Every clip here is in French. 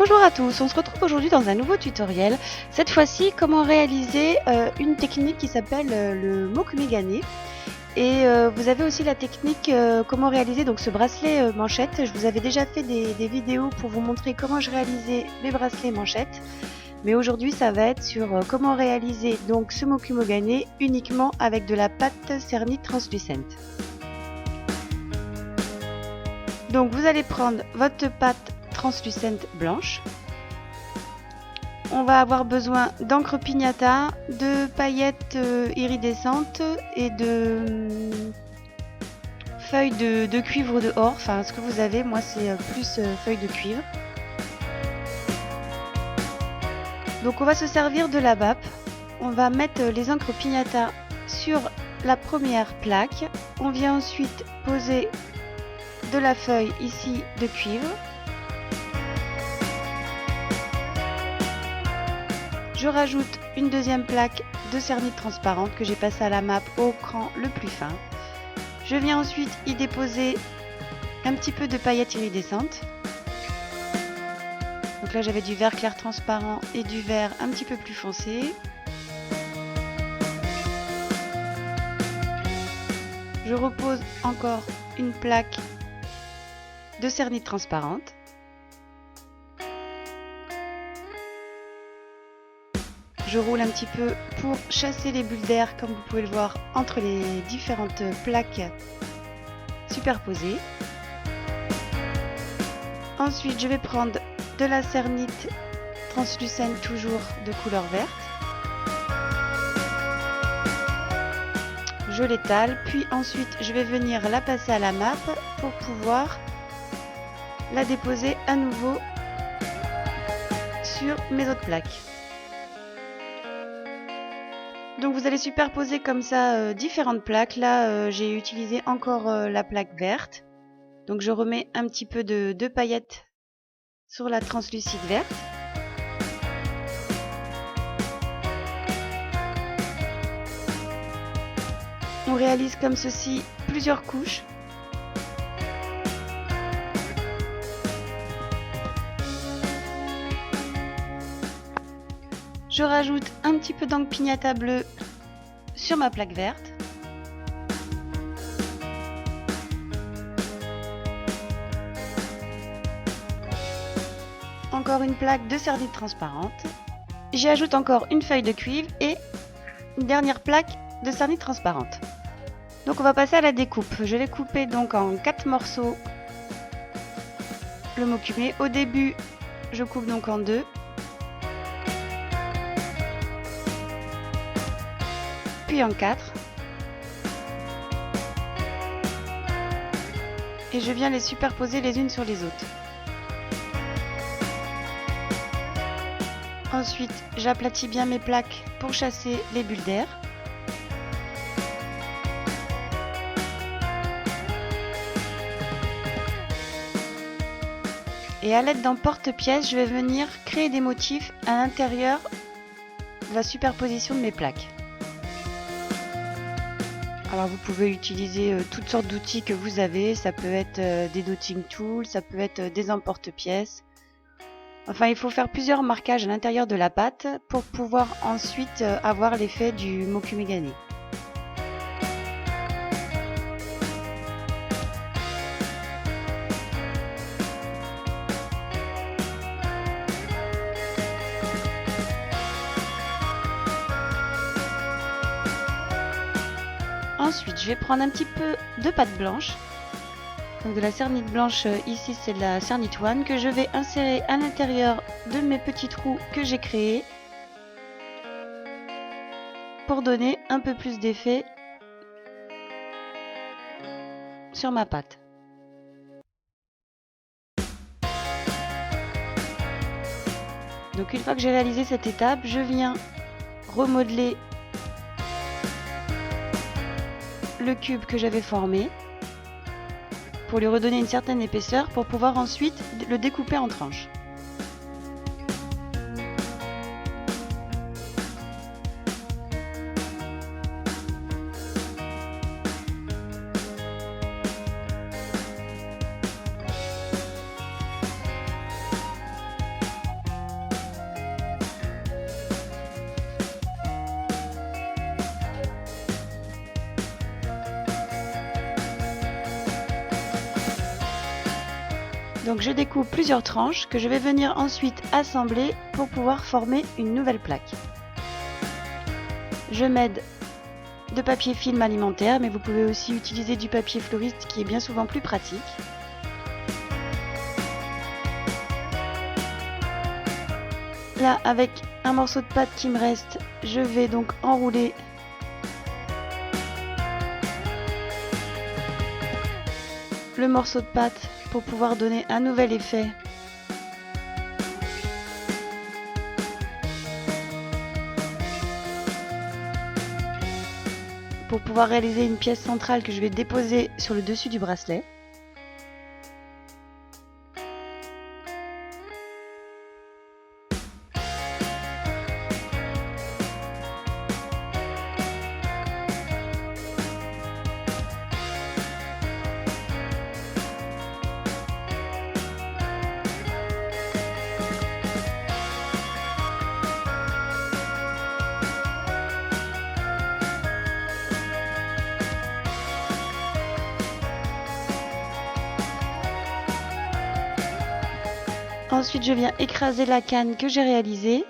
Bonjour à tous, on se retrouve aujourd'hui dans un nouveau tutoriel. Cette fois-ci, comment réaliser une technique qui s'appelle le mokumegane. Et vous avez aussi la technique comment réaliser donc ce bracelet manchette. Je vous avais déjà fait des vidéos pour vous montrer comment je réalisais mes bracelets manchettes. Mais aujourd'hui, ça va être sur comment réaliser donc ce mokumegane uniquement avec de la pâte cernite translucente. Donc vous allez prendre votre pâte translucente blanche. On va avoir besoin d'encre pignata, de paillettes iridescentes et de feuilles de cuivre ou de or, enfin ce que vous avez, moi c'est plus feuilles de cuivre. Donc on va se servir de la BAP, on va mettre les encres pignata sur la première plaque, on vient ensuite poser de la feuille ici de cuivre. Je rajoute une deuxième plaque de cernite transparente que j'ai passée à la map au cran le plus fin. Je viens ensuite y déposer un petit peu de paillettes iridescentes. Donc là j'avais du vert clair transparent et du vert un petit peu plus foncé. Je repose encore une plaque de cernite transparente. Je roule un petit peu pour chasser les bulles d'air, comme vous pouvez le voir, entre les différentes plaques superposées. Ensuite, je vais prendre de la cernite translucente, toujours de couleur verte. Je l'étale, puis ensuite, je vais venir la passer à la map pour pouvoir la déposer à nouveau sur mes autres plaques. Donc vous allez superposer comme ça différentes plaques. Là j'ai utilisé encore la plaque verte. Donc je remets un petit peu de paillettes sur la translucide verte. On réalise comme ceci plusieurs couches. Je rajoute un petit peu d'encre pignata bleue sur ma plaque verte. Encore une plaque de cernite transparente. J'y ajoute encore une feuille de cuivre et une dernière plaque de cernite transparente. Donc on va passer à la découpe. Je vais couper donc en 4 morceaux le mokumi. Au début, je coupe donc en 2. Puis en 4. Et je viens les superposer les unes sur les autres. Ensuite, j'aplatis bien mes plaques pour chasser les bulles d'air. Et à l'aide d'un porte-pièce, je vais venir créer des motifs à l'intérieur de la superposition de mes plaques. Alors vous pouvez utiliser toutes sortes d'outils que vous avez, ça peut être des dotting tools, ça peut être des emporte-pièces. Enfin il faut faire plusieurs marquages à l'intérieur de la pâte pour pouvoir ensuite avoir l'effet du mokumegane. Ensuite, je vais prendre un petit peu de pâte blanche, donc de la cernite blanche, ici c'est de la cernite one, que je vais insérer à l'intérieur de mes petits trous que j'ai créés pour donner un peu plus d'effet sur ma pâte. Donc une fois que j'ai réalisé cette étape, je viens remodeler le cube que j'avais formé pour lui redonner une certaine épaisseur pour pouvoir ensuite le découper en tranches. Donc je découpe plusieurs tranches que je vais venir ensuite assembler pour pouvoir former une nouvelle plaque. Je m'aide de papier film alimentaire, mais vous pouvez aussi utiliser du papier fleuriste qui est bien souvent plus pratique. Là, avec un morceau de pâte qui me reste, je vais donc enrouler le morceau de pâte pour pouvoir donner un nouvel effet. Pour pouvoir réaliser une pièce centrale que je vais déposer sur le dessus du bracelet. Ensuite, je viens écraser la canne que j'ai réalisée.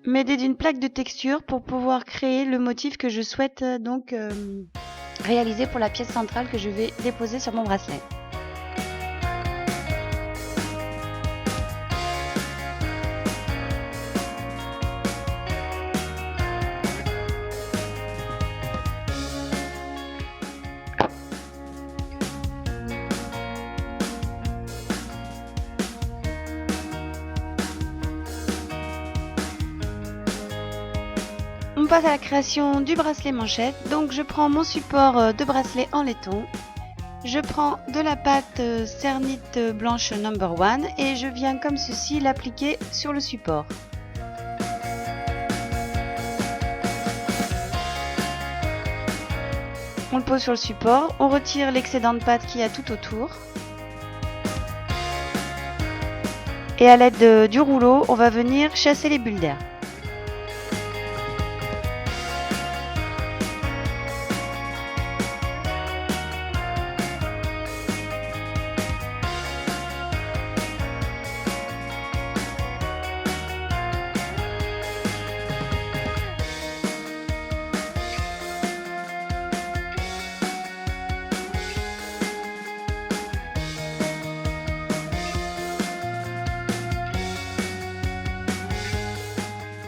M'aider d'une plaque de texture pour pouvoir créer le motif que je souhaite donc réaliser pour la pièce centrale que je vais déposer sur mon bracelet. On passe à la création du bracelet manchette. Donc je prends mon support de bracelet en laiton. Je prends de la pâte Cernite blanche No. 1 et je viens comme ceci l'appliquer sur le support. On le pose sur le support, on retire l'excédent de pâte qu'il y a tout autour. Et à l'aide du rouleau, on va venir chasser les bulles d'air.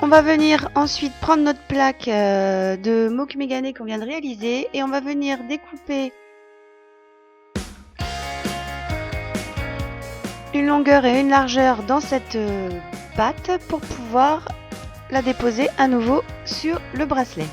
On va venir ensuite prendre notre plaque de moque mégané qu'on vient de réaliser et on va venir découper une longueur et une largeur dans cette pâte pour pouvoir la déposer à nouveau sur le bracelet.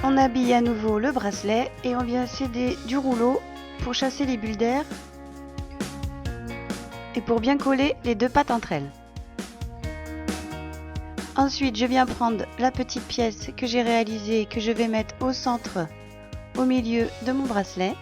On habille à nouveau le bracelet et on vient s'aider du rouleau pour chasser les bulles d'air et pour bien coller les deux pattes entre elles. Ensuite, je viens prendre la petite pièce que j'ai réalisée, que je vais mettre au centre, au milieu de mon bracelet.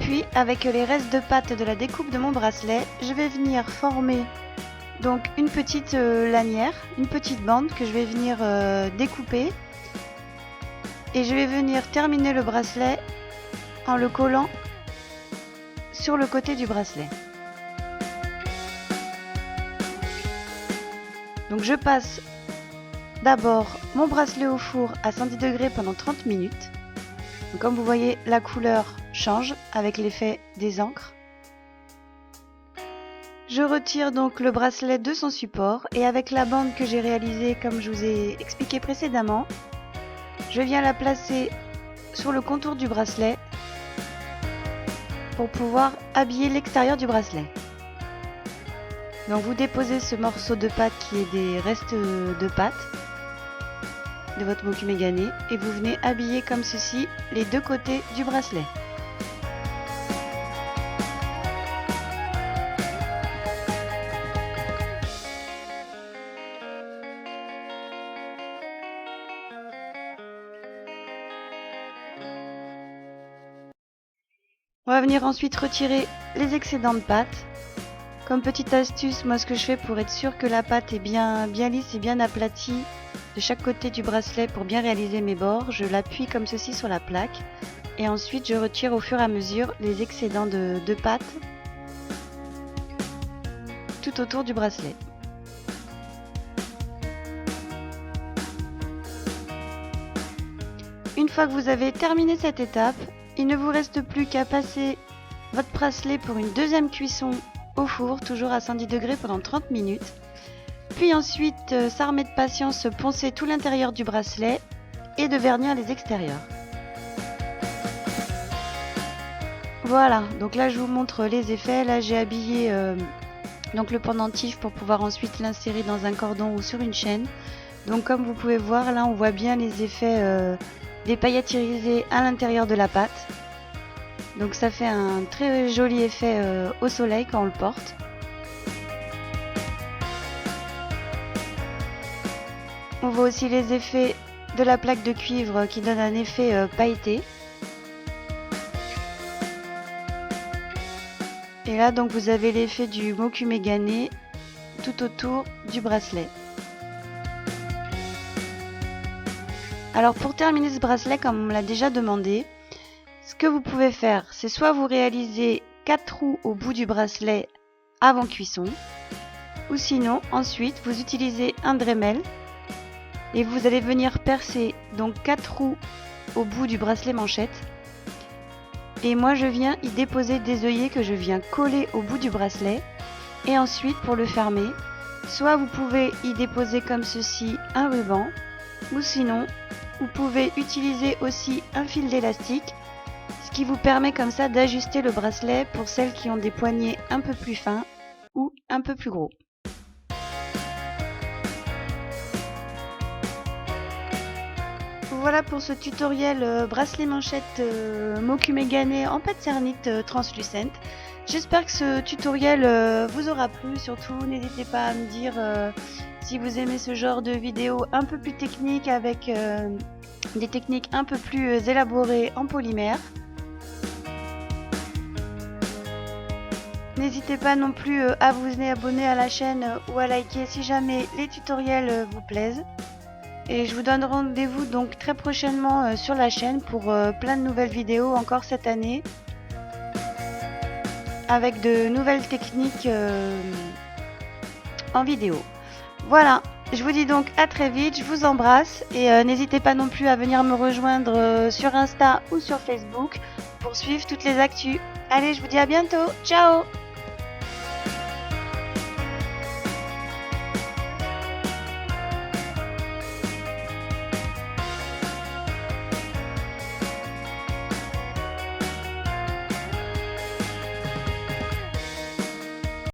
Puis avec les restes de pâte de la découpe de mon bracelet, je vais venir former donc une petite lanière, une petite bande que je vais venir découper. Et je vais venir terminer le bracelet en le collant sur le côté du bracelet. Donc je passe d'abord mon bracelet au four à 110 degrés pendant 30 minutes. Donc comme vous voyez, la couleur change avec l'effet des encres. Je retire donc le bracelet de son support et avec la bande que j'ai réalisée comme je vous ai expliqué précédemment, je viens la placer sur le contour du bracelet pour pouvoir habiller l'extérieur du bracelet. Donc vous déposez ce morceau de pâte qui est des restes de pâte de votre mokume-gane et vous venez habiller comme ceci les deux côtés du bracelet. On va venir ensuite retirer les excédents de pâte. Comme petite astuce, moi ce que je fais pour être sûr que la pâte est bien lisse et bien aplatie de chaque côté du bracelet pour bien réaliser mes bords, je l'appuie comme ceci sur la plaque et ensuite je retire au fur et à mesure les excédents de pâte tout autour du bracelet. Une fois que vous avez terminé cette étape, il ne vous reste plus qu'à passer votre bracelet pour une deuxième cuisson au four, toujours à 110 degrés pendant 30 minutes. Puis ensuite, ça remet de patience, poncer tout l'intérieur du bracelet et de vernir les extérieurs. Voilà, donc là je vous montre les effets. Là j'ai habillé donc le pendentif pour pouvoir ensuite l'insérer dans un cordon ou sur une chaîne. Donc comme vous pouvez voir, là on voit bien les effets des paillettes irisées à l'intérieur de la pâte. Donc ça fait un très joli effet au soleil quand on le porte. On voit aussi les effets de la plaque de cuivre qui donne un effet pailleté. Et là donc vous avez l'effet du mokume-gane tout autour du bracelet. Alors pour terminer ce bracelet, comme on me l'a déjà demandé, ce que vous pouvez faire, c'est soit vous réalisez 4 trous au bout du bracelet avant cuisson, ou sinon ensuite vous utilisez un Dremel et vous allez venir percer donc 4 trous au bout du bracelet manchette. Et moi je viens y déposer des œillets que je viens coller au bout du bracelet. Et ensuite pour le fermer, soit vous pouvez y déposer comme ceci un ruban, ou sinon vous pouvez utiliser aussi un fil d'élastique, ce qui vous permet comme ça d'ajuster le bracelet pour celles qui ont des poignets un peu plus fins ou un peu plus gros. Voilà pour ce tutoriel bracelet manchette mokume-gane en pâte cernite translucente. J'espère que ce tutoriel vous aura plu. Surtout n'hésitez pas à me dire si vous aimez ce genre de vidéo un peu plus technique avec des techniques un peu plus élaborées en polymère. N'hésitez pas non plus à vous abonner à la chaîne ou à liker si jamais les tutoriels vous plaisent. Et je vous donne rendez-vous donc très prochainement sur la chaîne pour plein de nouvelles vidéos encore cette année. Avec de nouvelles techniques en vidéo. Voilà, je vous dis donc à très vite, je vous embrasse et n'hésitez pas non plus à venir me rejoindre sur Insta ou sur Facebook pour suivre toutes les actus. Allez, je vous dis à bientôt, ciao!